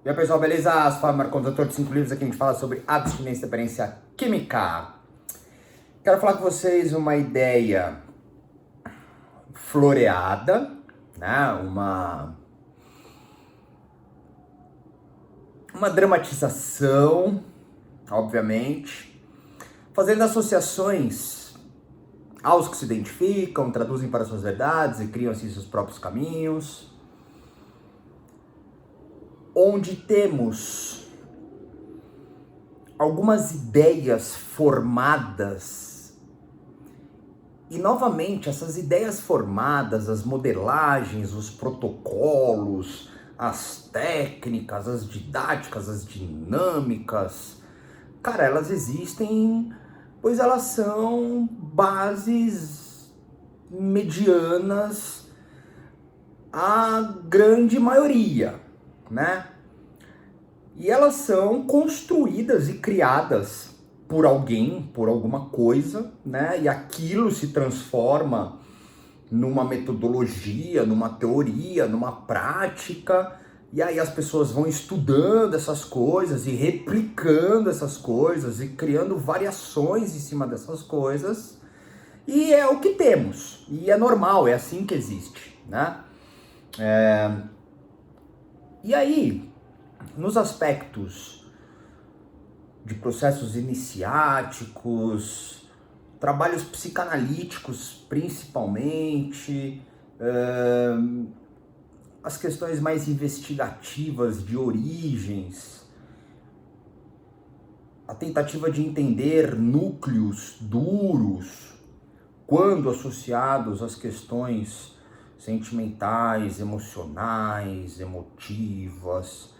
E aí pessoal, beleza? Sou o Fábio, condutor de 5 livros. Aqui a gente fala sobre abstinência e dependência química. Quero falar com vocês uma ideia floreada, né? Uma dramatização, obviamente, fazendo associações aos que se identificam, traduzem para suas verdades e criam assim seus próprios caminhos, onde temos algumas ideias formadas e, novamente, essas ideias formadas, as modelagens, os protocolos, as técnicas, as didáticas, as dinâmicas, cara, elas existem, pois elas são bases medianas à grande maioria, né? E elas são construídas e criadas por alguém, por alguma coisa, né? E aquilo se transforma numa metodologia, numa teoria, numa prática. E aí as pessoas vão estudando essas coisas e replicando essas coisas e criando variações em cima dessas coisas. E é o que temos. E é normal, é assim que existe, né? E aí, nos aspectos de processos iniciáticos, trabalhos psicanalíticos principalmente, as questões mais investigativas de origens, a tentativa de entender núcleos duros quando associados às questões sentimentais, emocionais, emotivas,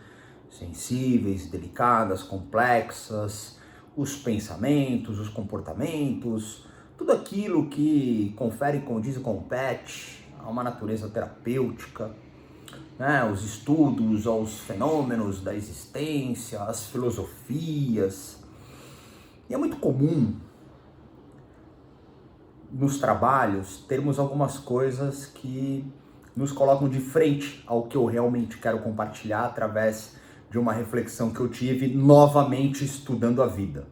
sensíveis, delicadas, complexas, os pensamentos, os comportamentos, tudo aquilo que confere, condiz e compete a uma natureza terapêutica, né? Os estudos aos fenômenos da existência, as filosofias. E é muito comum nos trabalhos termos algumas coisas que nos colocam de frente ao que eu realmente quero compartilhar através de uma reflexão que eu tive novamente estudando a vida.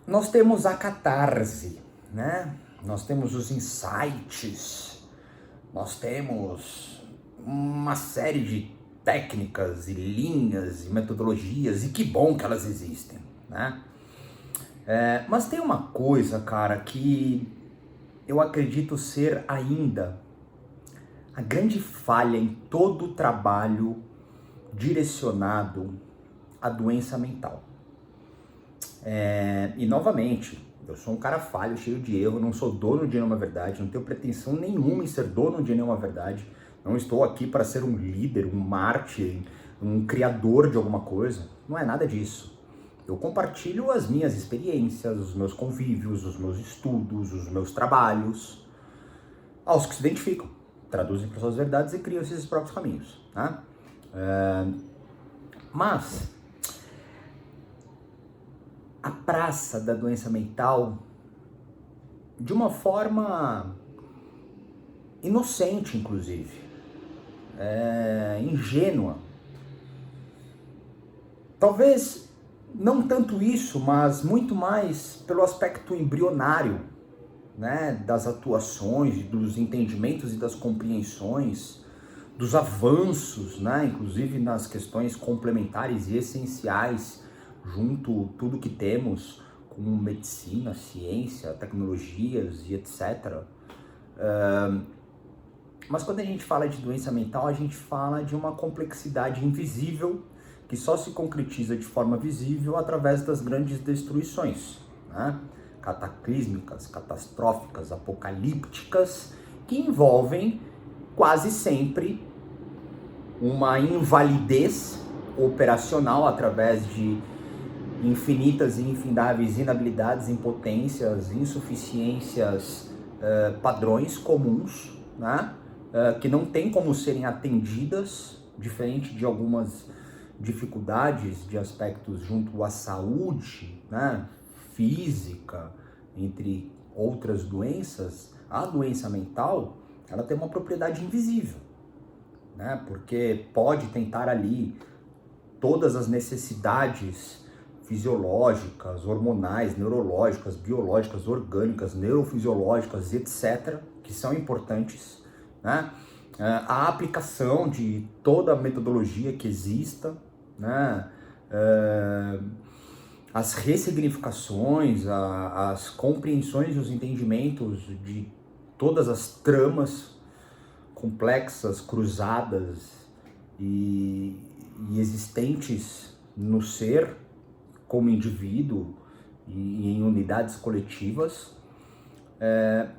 Nós temos a catarse, né? Nós temos os insights, nós temos uma série de técnicas e linhas e metodologias, e que bom que elas existem, né? Mas tem uma coisa, cara, que eu acredito ser ainda a grande falha em todo o trabalho direcionado à doença mental. E novamente, eu sou um cara falho, cheio de erro, não sou dono de nenhuma verdade, não tenho pretensão nenhuma em ser dono de nenhuma verdade, não estou aqui para ser um líder, um mártir, um criador de alguma coisa, não é nada disso. Eu compartilho as minhas experiências, os meus convívios, os meus estudos, os meus trabalhos, aos que se identificam, traduzem para suas verdades e criam esses próprios caminhos, né? Mas a praça da doença mental, de uma forma inocente, inclusive, ingênua, talvez não tanto isso, mas muito mais pelo aspecto embrionário, né, das atuações, dos entendimentos e das compreensões, dos avanços, né, inclusive nas questões complementares e essenciais, junto tudo que temos como medicina, ciência, tecnologias e etc. Mas quando a gente fala de doença mental, a gente fala de uma complexidade invisível que só se concretiza de forma visível através das grandes destruições, né? Cataclísmicas, catastróficas, apocalípticas, que envolvem quase sempre uma invalidez operacional através de infinitas e infindáveis inabilidades, impotências, insuficiências, padrões comuns, né? Que não tem como serem atendidas, diferente de algumas dificuldades de aspectos junto à saúde, né, física, entre outras doenças. A doença mental, ela tem uma propriedade invisível, né? Porque pode tentar ali todas as necessidades fisiológicas, hormonais, neurológicas, biológicas, orgânicas, neurofisiológicas, etc., que são importantes, né? A aplicação de toda a metodologia que exista, né? As ressignificações, as compreensões e os entendimentos de todas as tramas complexas, cruzadas e existentes no ser, como indivíduo e em unidades coletivas,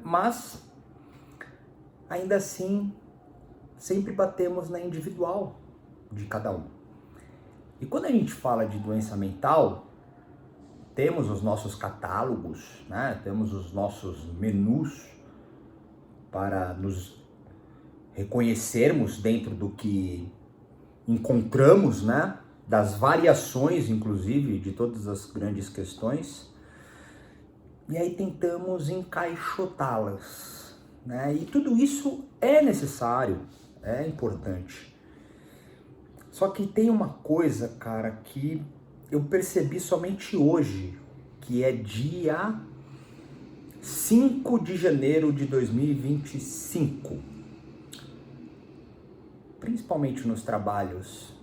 mas ainda assim sempre batemos na individual de cada um. E quando a gente fala de doença mental, temos os nossos catálogos, né? Temos os nossos menus para nos reconhecermos dentro do que encontramos, né? Das variações, inclusive, de todas as grandes questões. E aí tentamos encaixotá-las, né? E tudo isso é necessário, é importante. Só que tem uma coisa, cara, que eu percebi somente hoje, que é dia 5 de janeiro de 2025. Principalmente nos trabalhos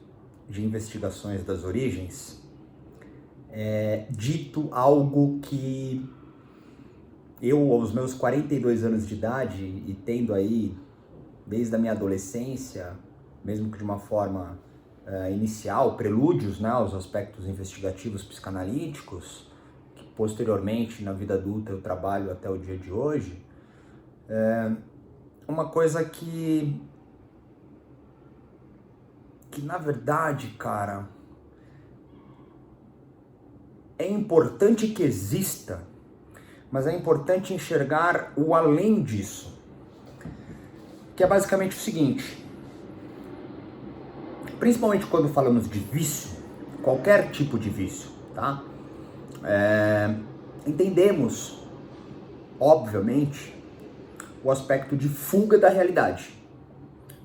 de investigações das origens, dito algo que eu, aos meus 42 anos de idade, e tendo aí, desde a minha adolescência, mesmo que de uma forma inicial, prelúdios, né, aos aspectos investigativos psicanalíticos, que posteriormente, na vida adulta, eu trabalho até o dia de hoje, uma coisa que na verdade, cara, é importante que exista, mas é importante enxergar o além disso, que é basicamente o seguinte: principalmente quando falamos de vício, qualquer tipo de vício, tá? Entendemos, obviamente, o aspecto de fuga da realidade.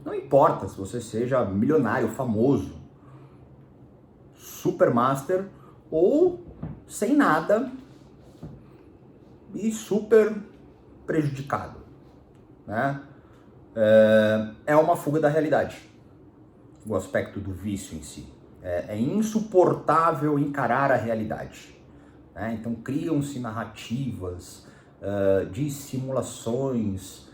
Não importa se você seja milionário, famoso, supermaster ou sem nada e super prejudicado, né? É uma fuga da realidade, o aspecto do vício em si. É insuportável encarar a realidade, né? Então criam-se narrativas de simulações,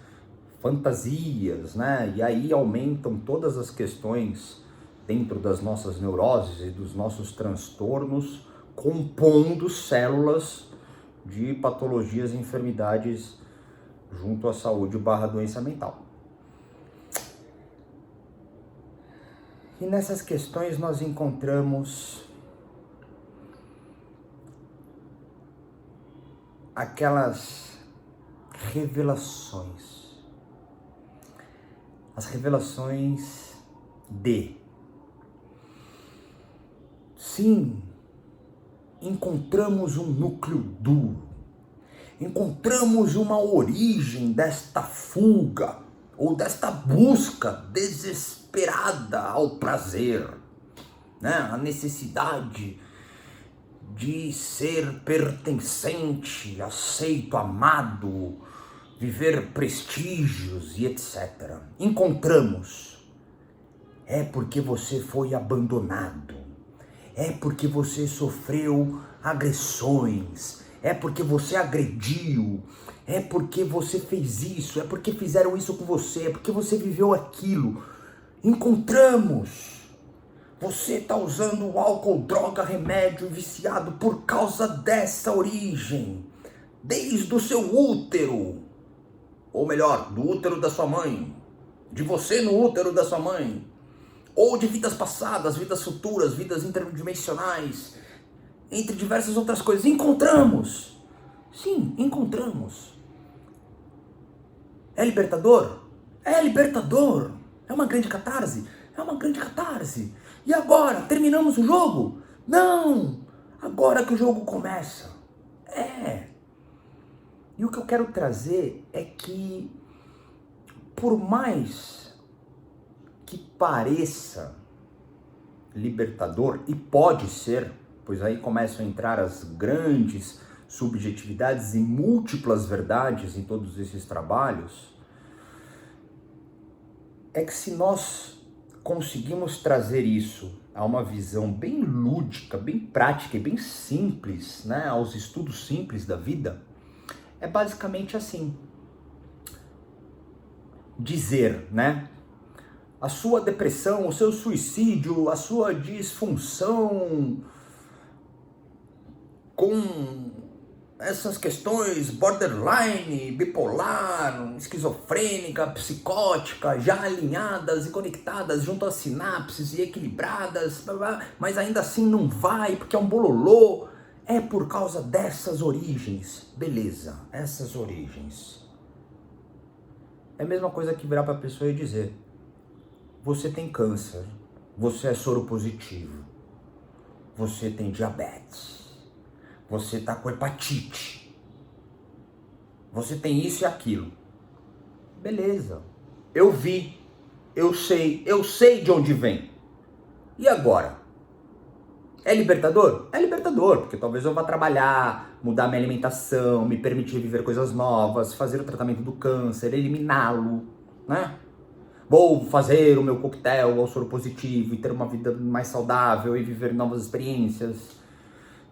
fantasias, né? E aí aumentam todas as questões dentro das nossas neuroses e dos nossos transtornos, compondo células de patologias e enfermidades junto à saúde / doença mental. E nessas questões nós encontramos aquelas revelações. As revelações de... Sim, encontramos um núcleo duro. Encontramos uma origem desta fuga ou desta busca desesperada ao prazer, né? A necessidade de ser pertencente, aceito, amado, viver prestígios e etc. Encontramos. É porque você foi abandonado. É porque você sofreu agressões. É porque você agrediu. É porque você fez isso. É porque fizeram isso com você. É porque você viveu aquilo. Encontramos. Você está usando álcool, droga, remédio, viciado por causa dessa origem. Desde o seu útero. Ou melhor, do útero da sua mãe. De você no útero da sua mãe. Ou de vidas passadas, vidas futuras, vidas interdimensionais, entre diversas outras coisas. Encontramos! Sim, encontramos. É libertador? É libertador! É uma grande catarse? É uma grande catarse. E agora? Terminamos o jogo? Não! Agora que o jogo começa. E o que eu quero trazer é que, por mais que pareça libertador, e pode ser, pois aí começam a entrar as grandes subjetividades e múltiplas verdades em todos esses trabalhos, é que se nós conseguimos trazer isso a uma visão bem lúdica, bem prática e bem simples, né, aos estudos simples da vida, é basicamente assim. Dizer, né, a sua depressão, o seu suicídio, a sua disfunção com essas questões borderline, bipolar, esquizofrênica, psicótica, já alinhadas e conectadas junto às sinapses e equilibradas, mas ainda assim não vai porque é um bololô, é por causa dessas origens. Beleza, essas origens. É a mesma coisa que virar para a pessoa e dizer: você tem câncer, você é soropositivo, você tem diabetes, você tá com hepatite, você tem isso e aquilo. Beleza, eu vi, eu sei de onde vem. E agora? É libertador? É libertador, porque talvez eu vá trabalhar, mudar minha alimentação, me permitir viver coisas novas, fazer o tratamento do câncer, eliminá-lo, né? Vou fazer o meu coquetel ao soro positivo e ter uma vida mais saudável e viver novas experiências.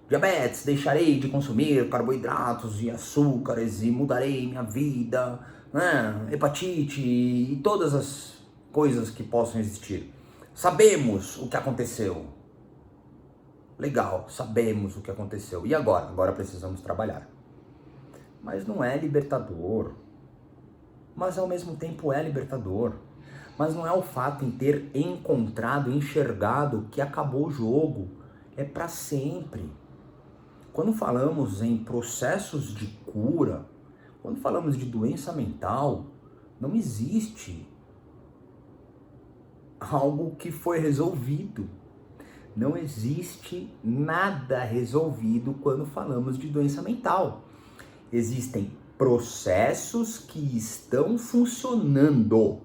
Diabetes, deixarei de consumir carboidratos e açúcares e mudarei minha vida, né? Hepatite e todas as coisas que possam existir. Sabemos o que aconteceu. Legal, sabemos o que aconteceu. E agora? Agora precisamos trabalhar. Mas não é libertador. Mas ao mesmo tempo é libertador. Mas não é o fato em ter encontrado, enxergado que acabou o jogo. É para sempre. Quando falamos em processos de cura, quando falamos de doença mental, não existe algo que foi resolvido. Não existe nada resolvido quando falamos de doença mental. Existem processos que estão funcionando.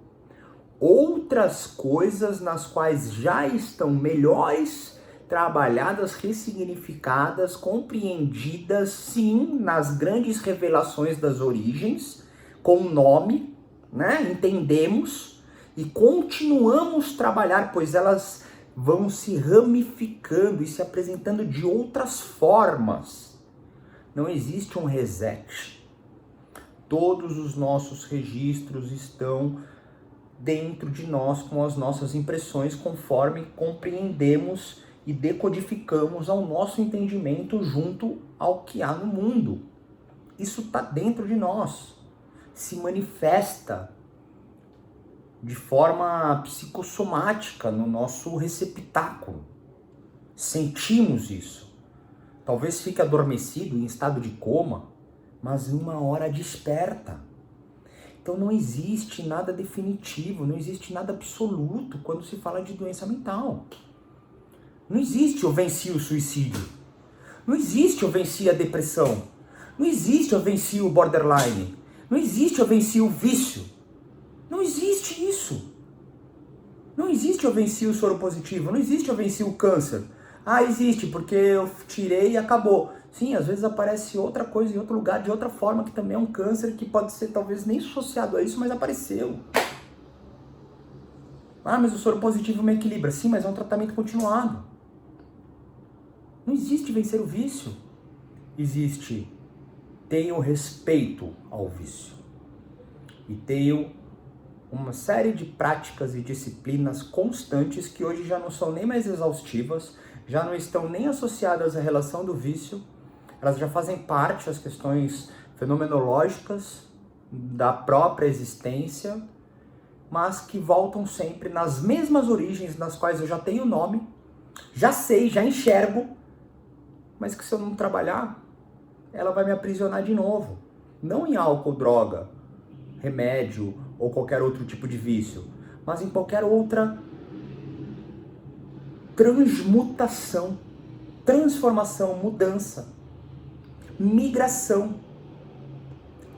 Outras coisas nas quais já estão melhores, trabalhadas, ressignificadas, compreendidas, sim, nas grandes revelações das origens, com nome, né? Entendemos e continuamos a trabalhar, pois elas vão se ramificando e se apresentando de outras formas. Não existe um reset. Todos os nossos registros estão dentro de nós com as nossas impressões, conforme compreendemos e decodificamos ao nosso entendimento junto ao que há no mundo. Isso está dentro de nós, se manifesta de forma psicossomática no nosso receptáculo. Sentimos isso. Talvez fique adormecido em estado de coma, mas em uma hora desperta. Então não existe nada definitivo, não existe nada absoluto quando se fala de doença mental. Não existe eu venci o suicídio. Não existe eu venci a depressão. Não existe eu venci o borderline. Não existe eu venci o vício. Não existe isso. Não existe eu venci o soro positivo. Não existe eu venci o câncer. Ah, existe, porque eu tirei e acabou. Sim, às vezes aparece outra coisa em outro lugar, de outra forma, que também é um câncer, que pode ser talvez nem associado a isso, mas apareceu. Ah, mas o soro positivo me equilibra. Sim, mas é um tratamento continuado. Não existe vencer o vício. Existe, tenho respeito ao vício. E tenho uma série de práticas e disciplinas constantes que hoje já não são nem mais exaustivas, já não estão nem associadas à relação do vício, elas já fazem parte das questões fenomenológicas da própria existência, mas que voltam sempre nas mesmas origens nas quais eu já tenho nome, já sei, já enxergo, mas que se eu não trabalhar, ela vai me aprisionar de novo. Não em álcool, droga, remédio ou qualquer outro tipo de vício, mas em qualquer outra transmutação, transformação, mudança, migração,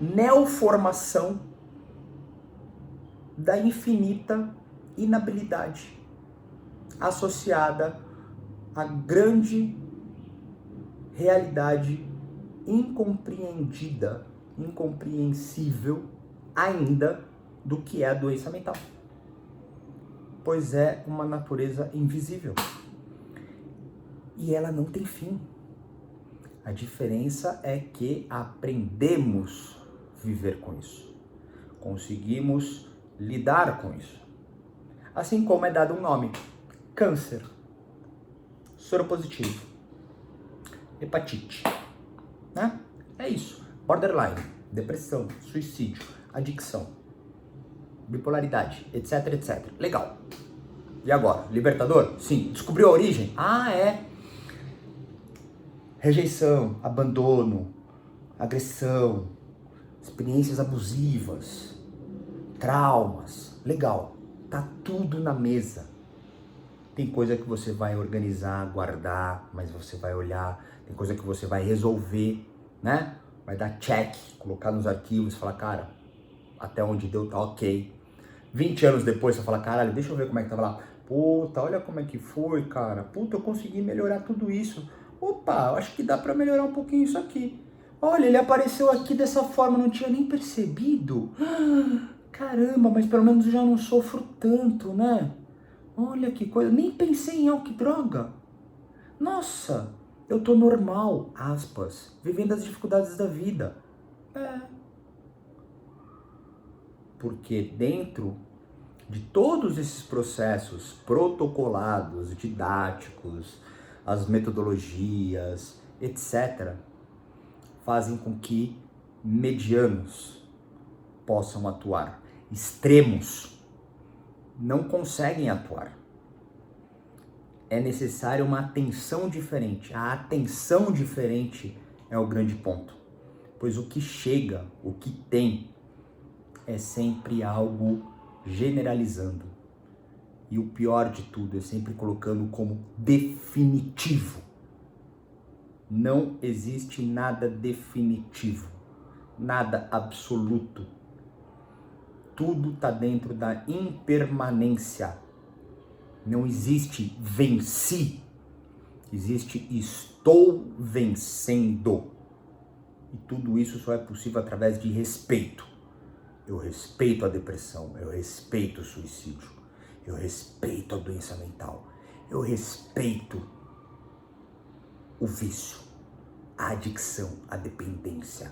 neoformação da infinita inabilidade associada à grande realidade incompreendida, incompreensível ainda do que é a doença mental. Pois é uma natureza invisível. E ela não tem fim. A diferença é que aprendemos a viver com isso. Conseguimos lidar com isso. Assim como é dado um nome: câncer, soropositivo, hepatite, né? É isso. Borderline, depressão, suicídio, adicção, bipolaridade, etc, etc. Legal. E agora? Libertador? Sim. Descobriu a origem? Ah, é. Rejeição, abandono, agressão, experiências abusivas, traumas. Legal. Tá tudo na mesa. Tem coisa que você vai organizar, guardar, mas você vai olhar. Tem coisa que você vai resolver, né? Vai dar check, colocar nos arquivos e falar, cara, até onde deu tá ok. 20 anos depois você fala, caralho, deixa eu ver como é que tava lá. Puta, olha como é que foi, cara. Puta, eu consegui melhorar tudo isso. Opa, eu acho que dá pra melhorar um pouquinho isso aqui. Olha, ele apareceu aqui dessa forma, não tinha nem percebido. Caramba, mas pelo menos eu já não sofro tanto, né? Olha que coisa, nem pensei em álcool, que droga. Nossa, eu tô normal, aspas, vivendo as dificuldades da vida. Porque dentro de todos esses processos protocolados, didáticos, as metodologias, etc., fazem com que medianos possam atuar. Extremos não conseguem atuar. É necessária uma atenção diferente. A atenção diferente é o grande ponto. Pois o que chega, o que tem, é sempre algo generalizando. E o pior de tudo é sempre colocando como definitivo. Não existe nada definitivo, nada absoluto. Tudo está dentro da impermanência. Não existe venci, existe estou vencendo. E tudo isso só é possível através de respeito. Eu respeito a depressão, eu respeito o suicídio, eu respeito a doença mental, eu respeito o vício, a adicção, a dependência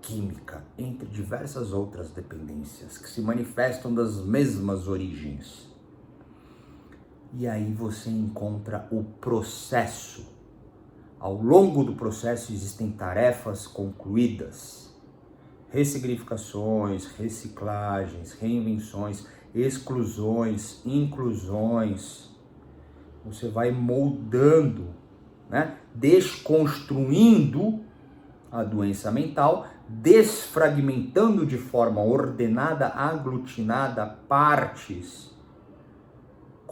química, entre diversas outras dependências que se manifestam das mesmas origens. E aí você encontra o processo. Ao longo do processo existem tarefas concluídas, ressignificações, reciclagens, reinvenções, exclusões, inclusões. Você vai moldando, né? Desconstruindo a doença mental, desfragmentando de forma ordenada, aglutinada, partes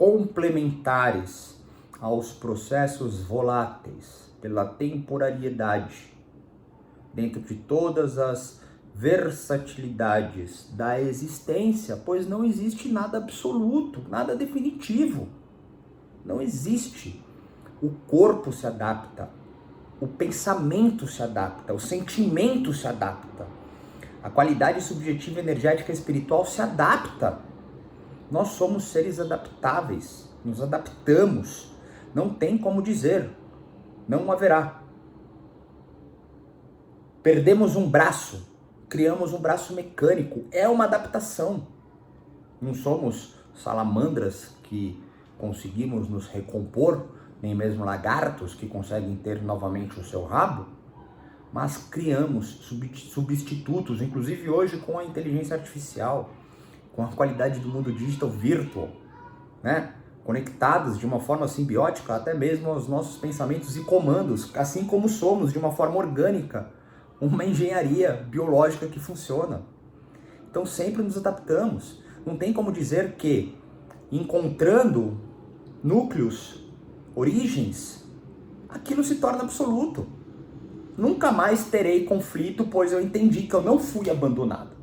complementares aos processos voláteis pela temporariedade, dentro de todas as versatilidades da existência, pois não existe nada absoluto, nada definitivo. Não existe. O corpo se adapta, o pensamento se adapta, o sentimento se adapta, a qualidade subjetiva, energética e espiritual se adapta. Nós somos seres adaptáveis, nos adaptamos, não tem como dizer, não haverá. Perdemos um braço, criamos um braço mecânico, é uma adaptação. Não somos salamandras que conseguimos nos recompor, nem mesmo lagartos que conseguem ter novamente o seu rabo, mas criamos substitutos, inclusive hoje com a inteligência artificial, com a qualidade do mundo digital virtual, né? Conectados de uma forma simbiótica até mesmo aos nossos pensamentos e comandos, assim como somos de uma forma orgânica, uma engenharia biológica que funciona. Então sempre nos adaptamos. Não tem como dizer que encontrando núcleos, origens, aquilo se torna absoluto. Nunca mais terei conflito, pois eu entendi que eu não fui abandonado.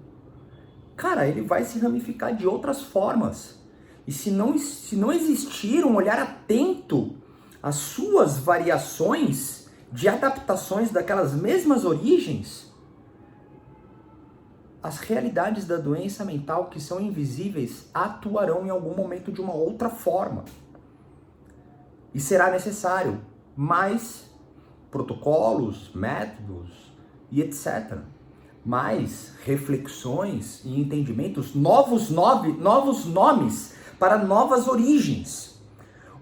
Cara, ele vai se ramificar de outras formas. E se não existir um olhar atento às suas variações de adaptações daquelas mesmas origens, as realidades da doença mental que são invisíveis atuarão em algum momento de uma outra forma. E será necessário mais protocolos, métodos e etc. Mais reflexões e entendimentos, novos nomes para novas origens.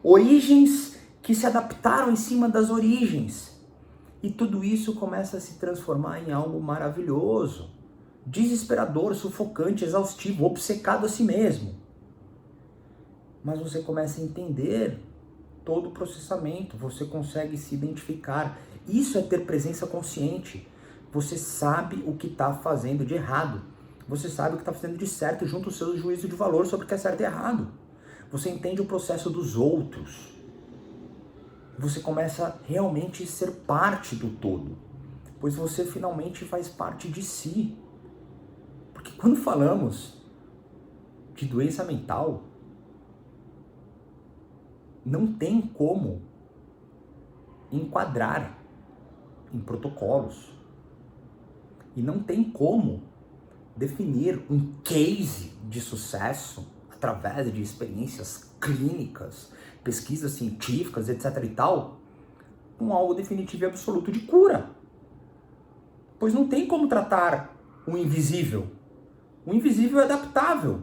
Origens que se adaptaram em cima das origens. E tudo isso começa a se transformar em algo maravilhoso, desesperador, sufocante, exaustivo, obcecado a si mesmo. Mas você começa a entender todo o processamento, você consegue se identificar. Isso é ter presença consciente. Você sabe o que está fazendo de errado. Você sabe o que está fazendo de certo junto ao seu juízo de valor sobre o que é certo e errado. Você entende o processo dos outros. Você começa a realmente ser parte do todo, pois você finalmente faz parte de si. Porque quando falamos de doença mental, não tem como enquadrar em protocolos e não tem como definir um case de sucesso através de experiências clínicas, pesquisas científicas, etc. e tal, com algo definitivo e absoluto de cura. Pois não tem como tratar o invisível. O invisível é adaptável.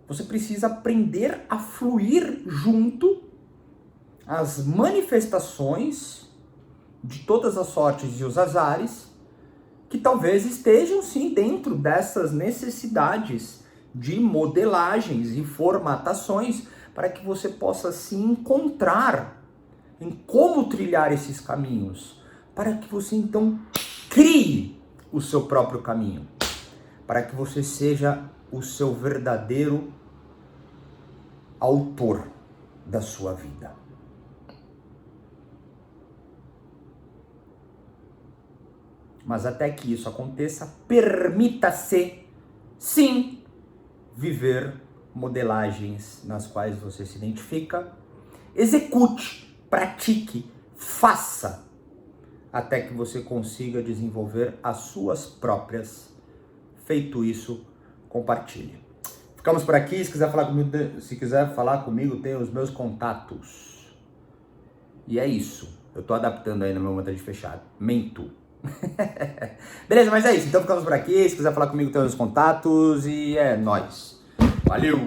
Você precisa aprender a fluir junto às manifestações de todas as sortes e os azares que talvez estejam sim dentro dessas necessidades de modelagens e formatações para que você possa se encontrar em como trilhar esses caminhos, para que você então crie o seu próprio caminho, para que você seja o seu verdadeiro autor da sua vida. Mas até que isso aconteça, permita-se, sim, viver modelagens nas quais você se identifica, execute, pratique, faça, até que você consiga desenvolver as suas próprias. Feito isso, compartilhe. Ficamos por aqui. Se quiser falar comigo, tem os meus contatos. E é isso. Eu tô adaptando aí no meu mantra de fechado. Mento. Beleza, mas é isso. Então ficamos por aqui. Se quiser falar comigo, tem os contatos. E é nóis. Valeu!